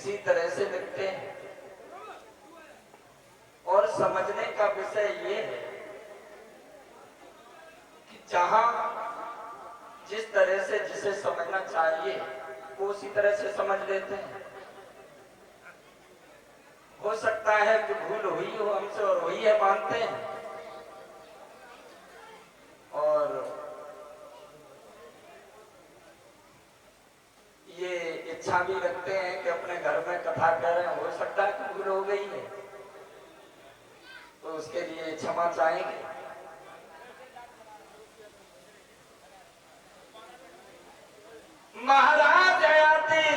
इसी तरह से लिखते हैं। और समझने का विषय ये है कि जहां जिस तरह से जिसे समझना चाहिए वो उसी तरह से समझ लेते हैं। हो सकता है कि भूल हुई हो हमसे और हुई है मानते हैं, और ये इच्छा भी रखते हैं कि अपने घर में कथा कर रहे हैं, हो सकता है कि भूल हो गई है तो उसके लिए क्षमा चाहेंगे। महाराज आयाति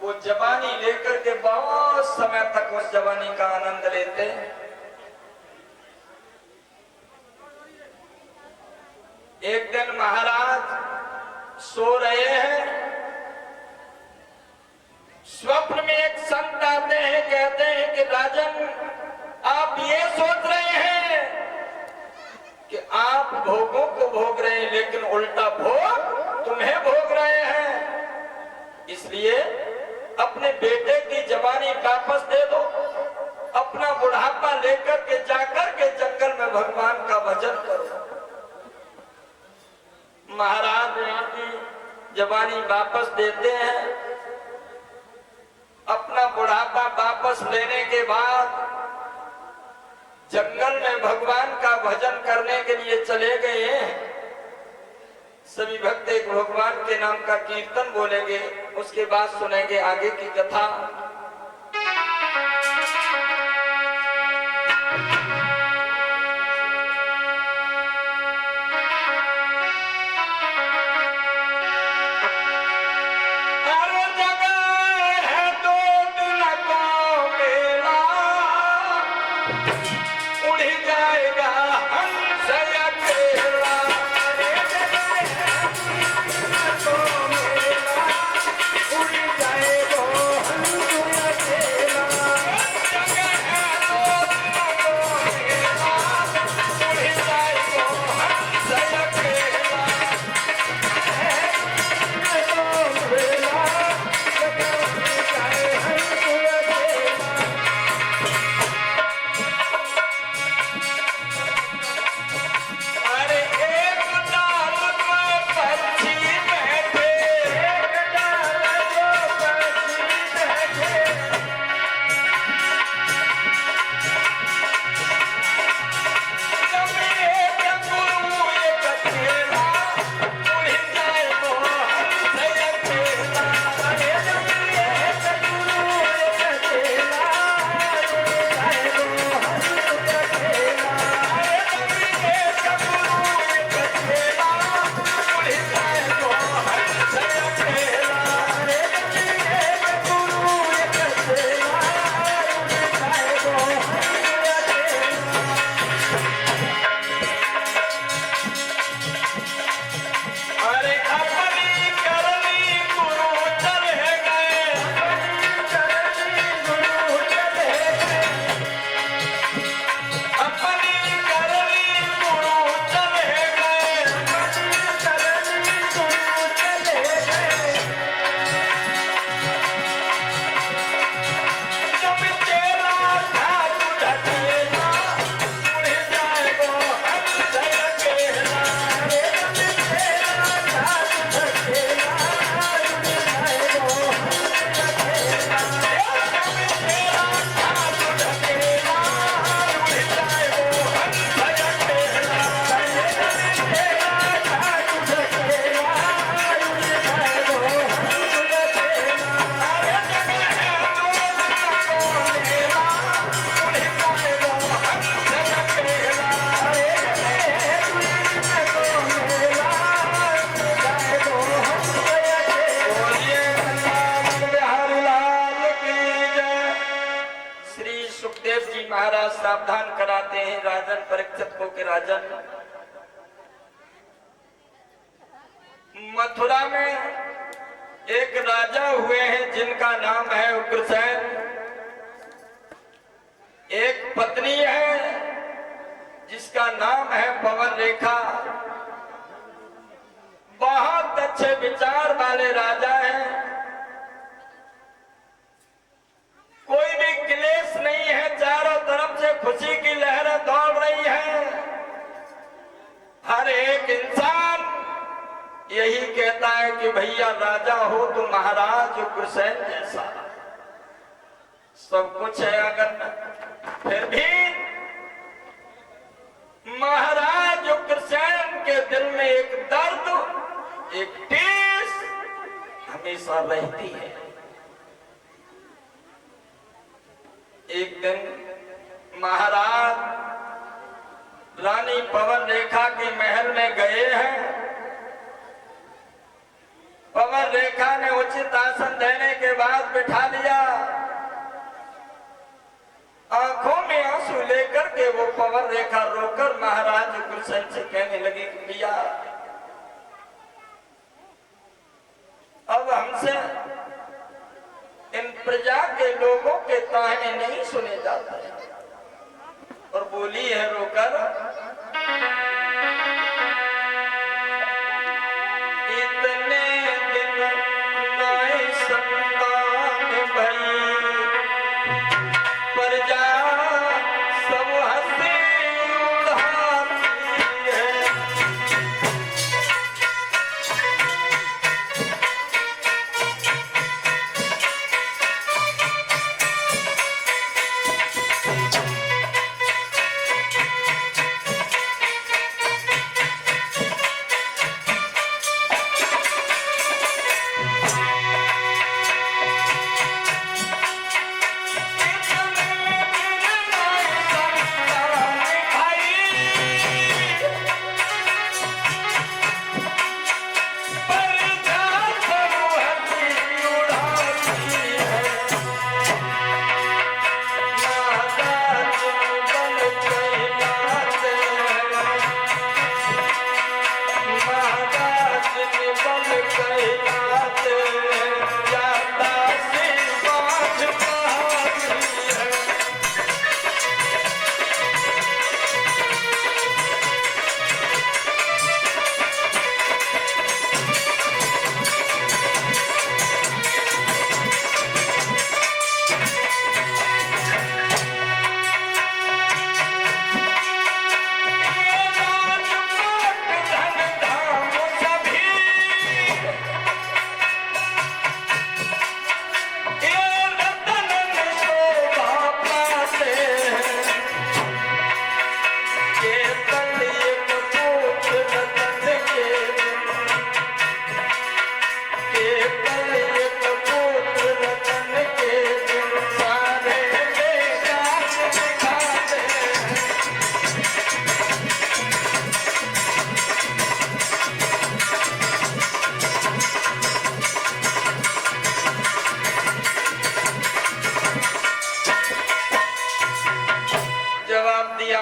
वो जवानी लेकर के बहुत समय तक उस जवानी का आनंद लेते हैं। एक दिन महाराज सो रहे हैं, स्वप्न में एक संत आते हैं, कहते हैं कि राजन आप ये सोच रहे हैं कि आप भोगों को भोग रहे हैं, लेकिन उल्टा भोग तुम्हें भोग रहे हैं। इसलिए अपने बेटे की जवानी वापस दे दो, अपना बुढ़ापा लेकर के जाकर के जंगल में भगवान का भजन करो। महाराज की जवानी वापस देते हैं। अपना बुढ़ापा वापस लेने के बाद जंगल में भगवान का भजन करने के लिए चले गए हैं। सभी भक्त एक भगवान के नाम का कीर्तन बोलेंगे, उसके बाद सुनेंगे आगे की कथा। सावधान कराते हैं राजन परीक्षित को कि राजन, मथुरा में एक राजा हुए हैं जिनका नाम है उग्रसेन। एक पत्नी है जिसका नाम है पवन रेखा। बहुत अच्छे विचार वाले राजा हैं। कि भैया राजा हो तो महाराज उग्रसेन जैसा सब कुछ है, अगर फिर भी महाराज उग्रसेन के दिल में एक दर्द, एक टीस हमेशा रहती है। एक दिन महाराज रानी पवन रेखा के महल में गए हैं। पवन रेखा ने उचित आसन देने के बाद बिठा लिया। आंखों में आंसू लेकर के वो पवन रेखा रोकर महाराज उग्रसेन से कहने लगी कि भैया अब हमसे इन प्रजा के लोगों के ताने नहीं सुने जाते। और बोली है रोकर, इतने दिन नए संतान भई प्रजा सब हंसी उड़ाती है।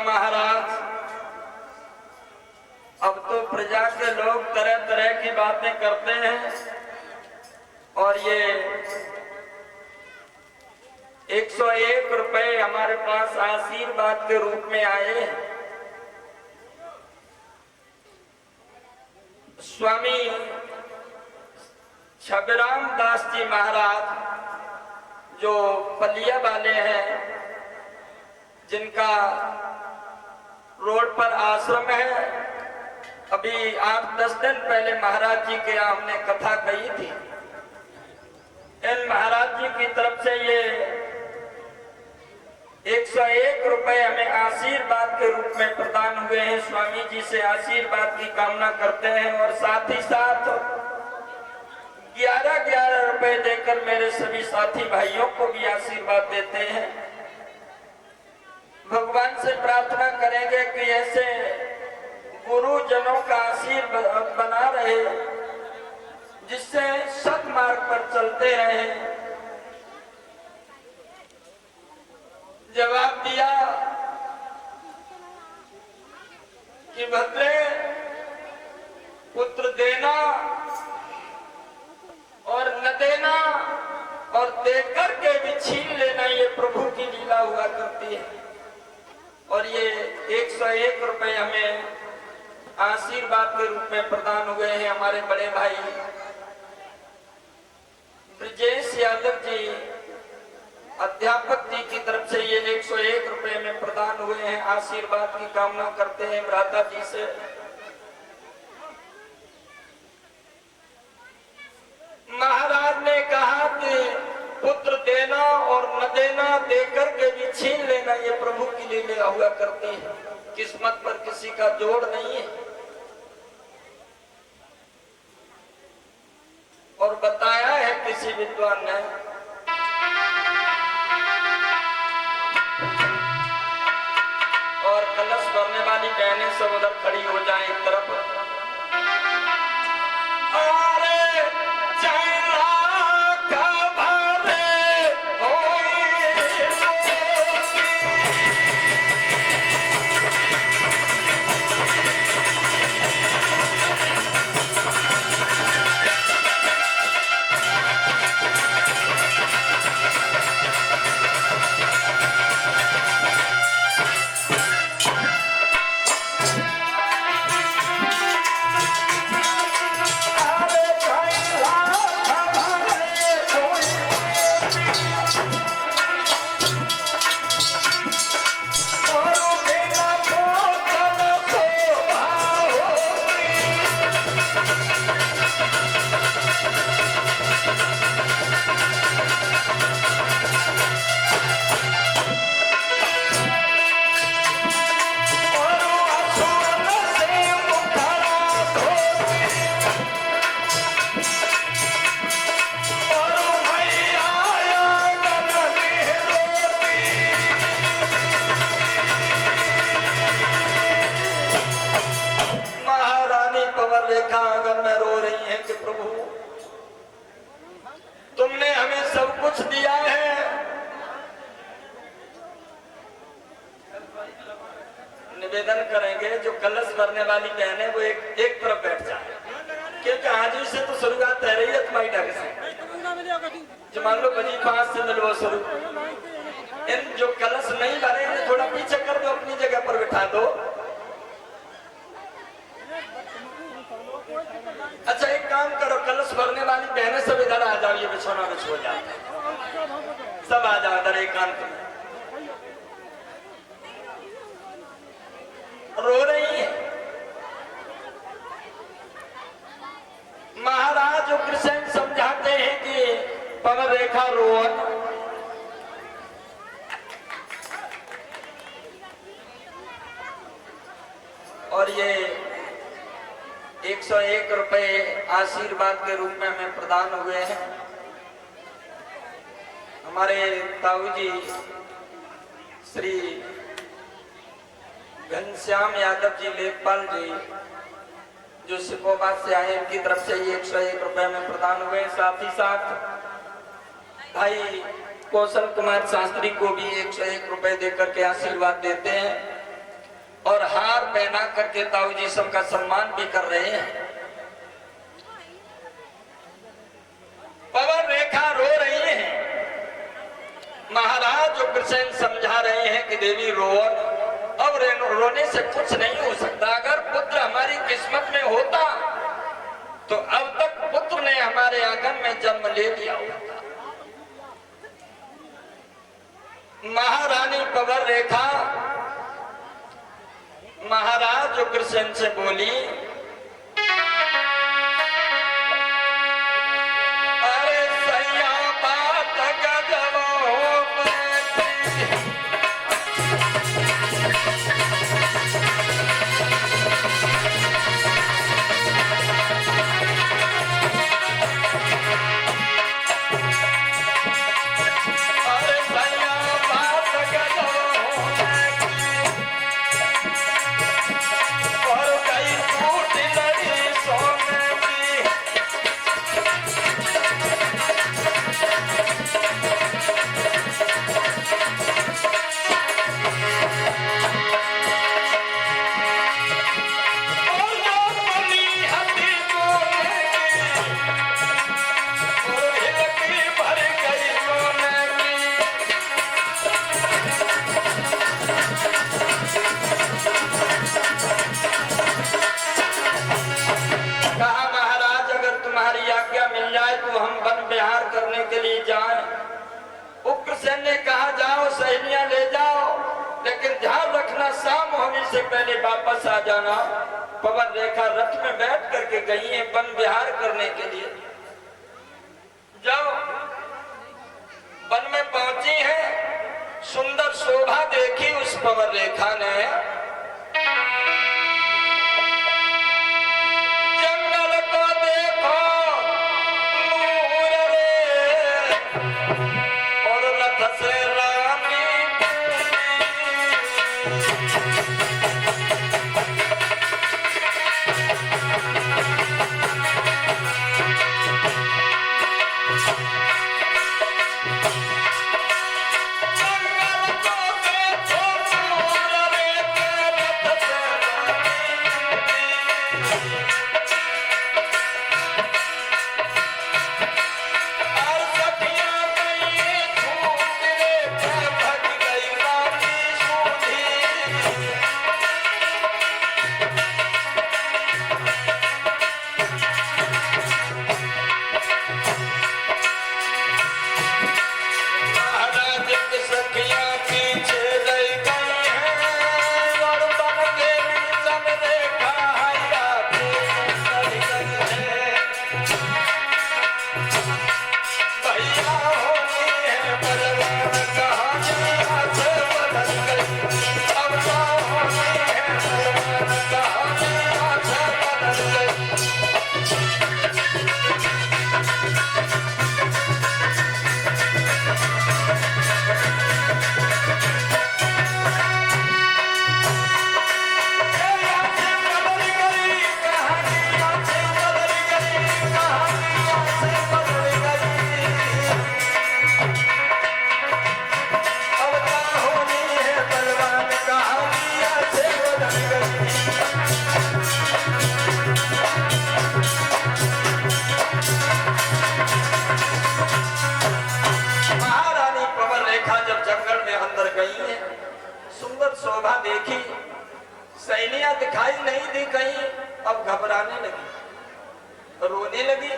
महाराज अब तो प्रजा के लोग तरह तरह की बातें करते हैं और ये 101 रुपए हमारे पास आशीर्वाद के रूप में आए हैं। स्वामी छबराम दास जी महाराज जो पलिया वाले हैं, जिनका रोड पर आश्रम है, अभी 8-10 दिन पहले महाराज जी के यहाँ हमने कथा कही थी। इन महाराज जी की तरफ से ये 101 रुपए हमें आशीर्वाद के रूप में प्रदान हुए हैं। स्वामी जी से आशीर्वाद की कामना करते हैं और साथ ही साथ 11-11 रुपए देकर मेरे सभी साथी भाइयों को भी आशीर्वाद देते हैं। भगवान से प्रार्थना करेंगे कि ऐसे गुरुजनों का आशीर्वाद बना रहे, जिससे सत्मार्ग पर चलते रहे। जवाब दिया कि भद्रे पुत्र देना और न देना और देकर के भी छीन लेना, ये प्रभु की लीला हुआ करती है। और ये 101 रुपए हमें आशीर्वाद के रूप में प्रदान हुए हैं। हमारे बड़े भाई ब्रजेश यादव जी अध्यापक जी की तरफ से ये 101 रुपए में प्रदान हुए हैं। आशीर्वाद की कामना करते हैं भ्राता जी से। छीन लेना ये प्रभु की लीला हुआ करती है। किस्मत पर किसी का जोड़ नहीं है। और बताया है किसी विद्वान ने, और कलश भरने वाली बहनें सब उधर खड़ी हो जाएं एक तरफ। रेखा आंगन में रो रही हैं कि प्रभु तुमने हमें सब कुछ दिया है, निवेदन करेंगे जो कलश भरने वाली बहनें वो एक तरफ बैठ जाए, क्योंकि आज से तो शुरुआत है रही है तुम्हारी ढंग से। जो मान लो बजी 5 से मिलो शुरू, इन जो कलश नहीं भरे इन्हें थोड़ा पीछे कर दो, अपनी जगह पर बिठा दो। अच्छा एक काम करो, कलश भरने वाली बहनें सब इधर आ जाओ, ये बिछौना बिछो जाता है, सब आ जाओ इधर एकांत में। रो रही है महाराज उग्रसेन समझाते हैं कि पवन रेखा रोवन, और ये 101 रुपए आशीर्वाद के रूप में हमें प्रदान हुए हैं। हमारे ताऊ जी श्री घनश्याम यादव जी लेखपाल जी जो सिकोबाद से आए, इनकी तरफ से ये 101 रुपए में प्रदान हुए। साथ ही साथ भाई कौशल कुमार शास्त्री को भी 101 रुपए देकर के आशीर्वाद देते हैं, और हार पहना करके ताऊ जी सबका सम्मान भी कर रहे हैं। पवन रेखा रो रही है, महाराज उग्रसेन समझा रहे हैं कि देवी रोवन, अब रोने से कुछ नहीं हो सकता। अगर पुत्र हमारी किस्मत में होता तो अब तक पुत्र ने हमारे आंगन में जन्म ले लिया होता। महारानी पवन रेखा महाराज उग्रसेन से बोली, अरे सैया बात गजब हो करने के लिए जाए। उग्रसेन ने कहा जाओ सहेलियां ले जाओ, लेकिन ध्यान रखना शाम होने से पहले वापस आ जाना। पवन रेखा रथ में बैठ करके गई है वन विहार करने के लिए। जब वन में पहुंची है सुंदर शोभा देखी उस पवन रेखा ने। जंगल को देखो नूर रे, और रथ से रानी शोभा देखी, सैनिया दिखाई नहीं दी कहीं, अब घबराने लगी, रोने लगी।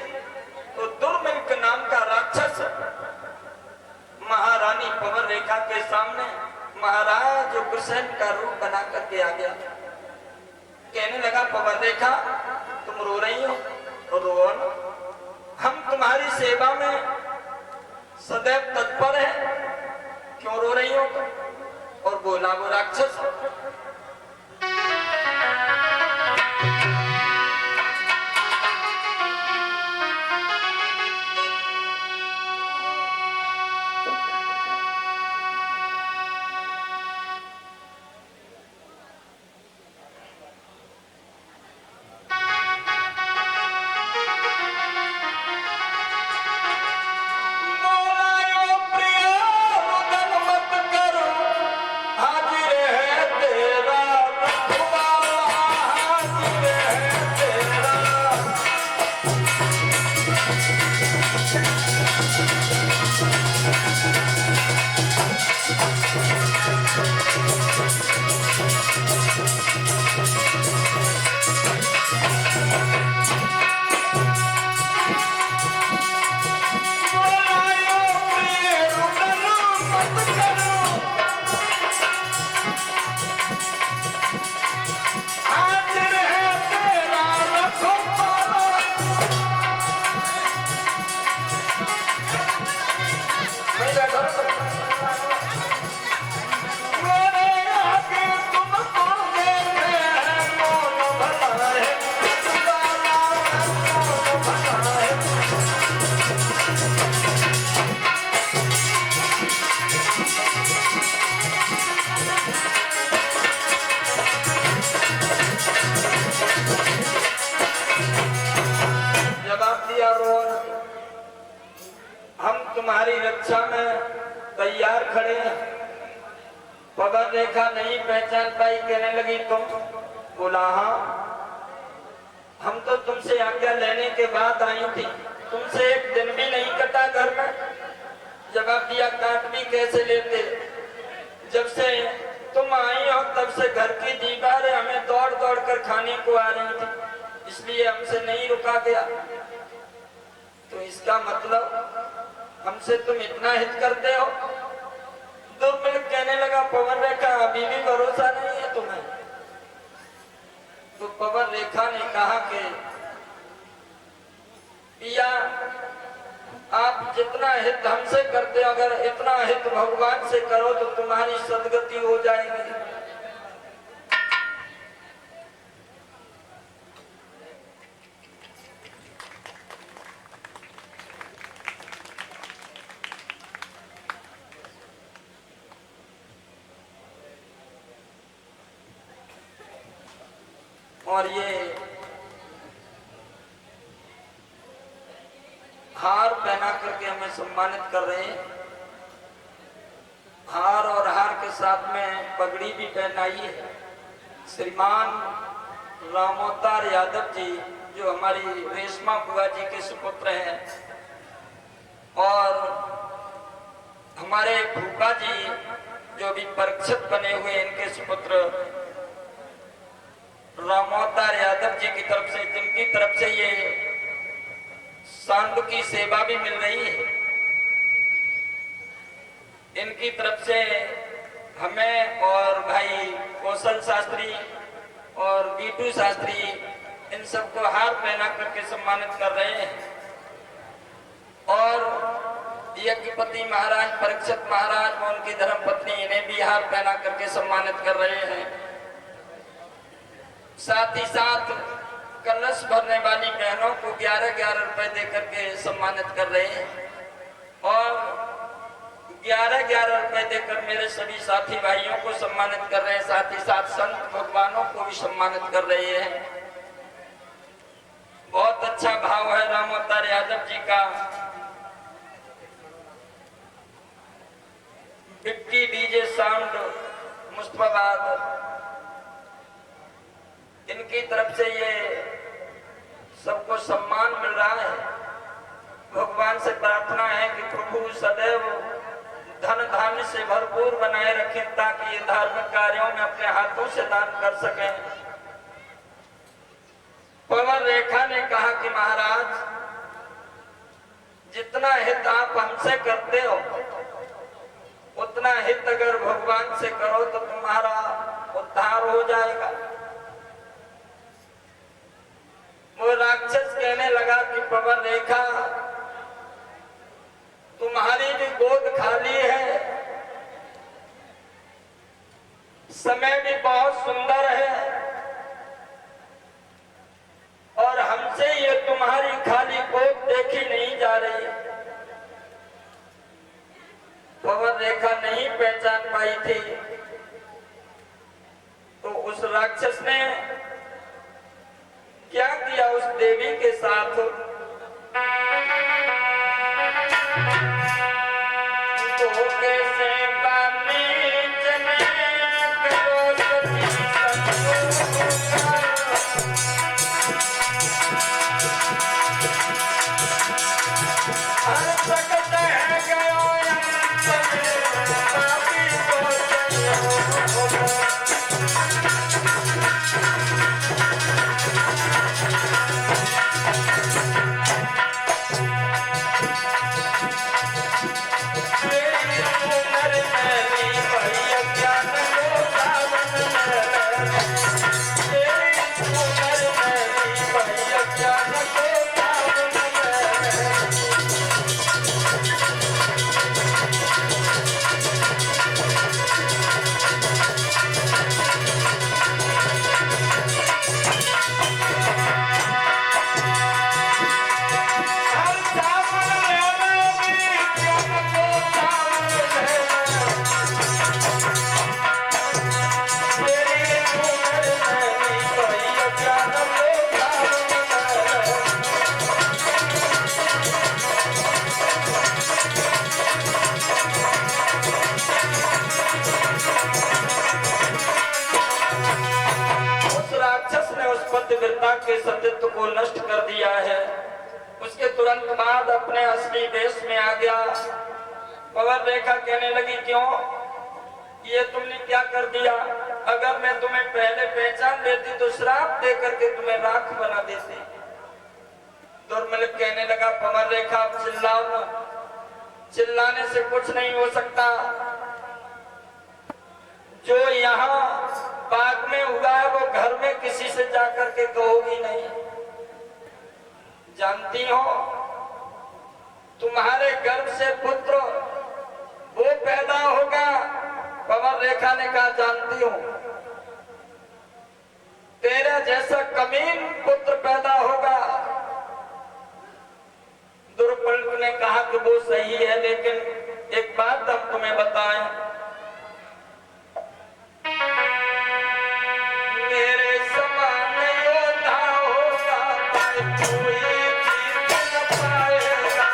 तो दुर्मिल्क नाम का राक्षस महारानी पवन रेखा के सामने महाराज उग्रसेन का रूप बना करके आ गया। कहने लगा, पवन रेखा तुम रो रही हो तो रो न, हम तुम्हारी सेवा में सदैव तत्पर हैं, क्यों रो रही हो? और बोला वो राक्षस, तुम्हारी रक्षा में तैयार खड़े हैं। पवन रेखा नहीं पहचान पाई, कहने लगी तुम? बोला हाँ, हम तो तुमसे आज्ञा लेने के बाद आई थी, तुमसे एक दिन भी नहीं कटा घर में। जवाब दिया, काट भी कैसे लेते, जब से तुम आई हो तब से घर की दीवारें हमें दौड़ दौड़ कर खाने को आ रही थी, इसलिए हमसे नहीं रुका गया। तो इसका मतलब हमसे तुम इतना हित करते हो? दुर्मिल्क कहने लगा, पवन रेखा अभी भी भरोसा नहीं है तुम्हें? तो पवन रेखा ने कहा कि पिया, आप जितना हित हमसे करते हो, अगर इतना हित भगवान से करो तो तुम सदगति हो जाएगी। और ये हार पहना करके हमें सम्मानित कर रहे हैं। हार और हार के साथ में पगड़ी भी पहनाई है। श्रीमान रामोतार यादव जी जो हमारी रेशमा बुआ जी के सुपुत्र हैं, और हमारे फूफा जी जो भी परीक्षित बने हुए इनके सुपुत्र रामोतार यादव जी की तरफ से, जिनकी तरफ से ये सांड की सेवा भी मिल रही है, इनकी तरफ से हमें और भाई कौशल शास्त्री और बीटू शास्त्री इन सबको हार पहना करके सम्मानित कर रहे हैं। और यज्ञपति महाराज परीक्षित महाराज और उनकी धर्मपत्नी इन्हें भी हार पहना करके सम्मानित कर रहे हैं। साथ ही साथ कलश भरने वाली बहनों को 11-11 रुपए देकर के सम्मानित कर रहे हैं, और 11-11 रुपए देकर मेरे सभी साथी भाइयों को सम्मानित कर रहे हैं। साथ ही साथ संत भगवानों को भी सम्मानित कर रहे हैं। बहुत अच्छा भाव है रामोतार यादव जी का। बिक्की डीजे साउंड मुस्तफाबाद, इनकी तरफ से ये सबको सम्मान मिल रहा है। भगवान से प्रार्थना है कि प्रभु सदैव धन धान्य से भरपूर बनाए रखें, ताकि ये धार्मिक कार्यों में अपने हाथों से दान कर सकें। पवन रेखा ने कहा कि महाराज, जितना हित आप हमसे करते हो, उतना हित अगर भगवान से करो तो तुम्हारा उद्धार हो जाएगा। वो राक्षस कहने लगा कि पवन रेखा, तुम्हारी भी गोद खाली है, समय भी बहुत सुंदर है, और हमसे ये तुम्हारी खाली गोद देखी नहीं जा रही है। पवन रेखा नहीं पहचान पाई थी, तो उस राक्षस ने क्या किया उस देवी के साथ, तो कैसे के सतीत्व को नष्ट कर दिया है। उसके तुरंत बाद अपने असली वेश में आ गया। पवन रेखा कहने लगी, क्यों, ये तुमने क्या कर दिया? अगर मैं तुम्हें पहले पहचान लेती तो श्राप दे करके तुम्हें राख बना देती। दुर्मिल कहने लगा, पवन रेखा चिल्लाओ, चिल्लाने से कुछ नहीं हो सकता। जो यहाँ बाग में हुआ है वो घर में किसी से जाकर के कहोगी नहीं। जानती हो, तुम्हारे गर्भ से पुत्र वो पैदा होगा, कंवर रेखा ने कहा, जानती हूं तेरे जैसा कमीन पुत्र पैदा होगा। द्रुपद ने कहा कि वो सही है, लेकिन एक बात हम तुम्हें बताएं, मेरे समान योद्धा होगा कोई जीत न पाएगा।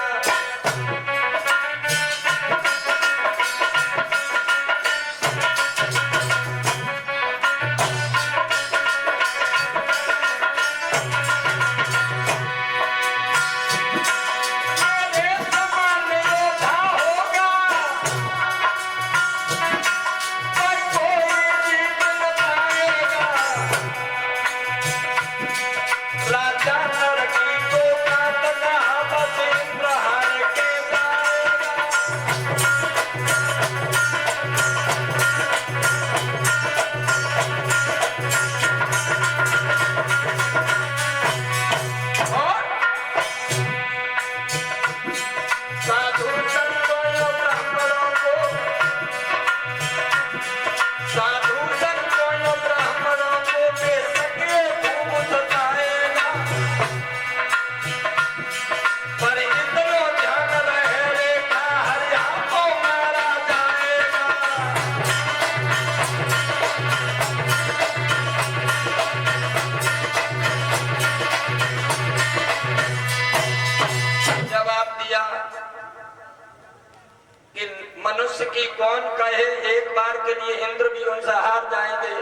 मनुष्य की कौन कहे, एक बार के लिए इंद्र भी उनसे हार जाएंगे।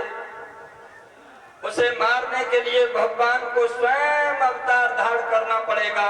उसे मारने के लिए भगवान को स्वयं अवतार धारण करना पड़ेगा।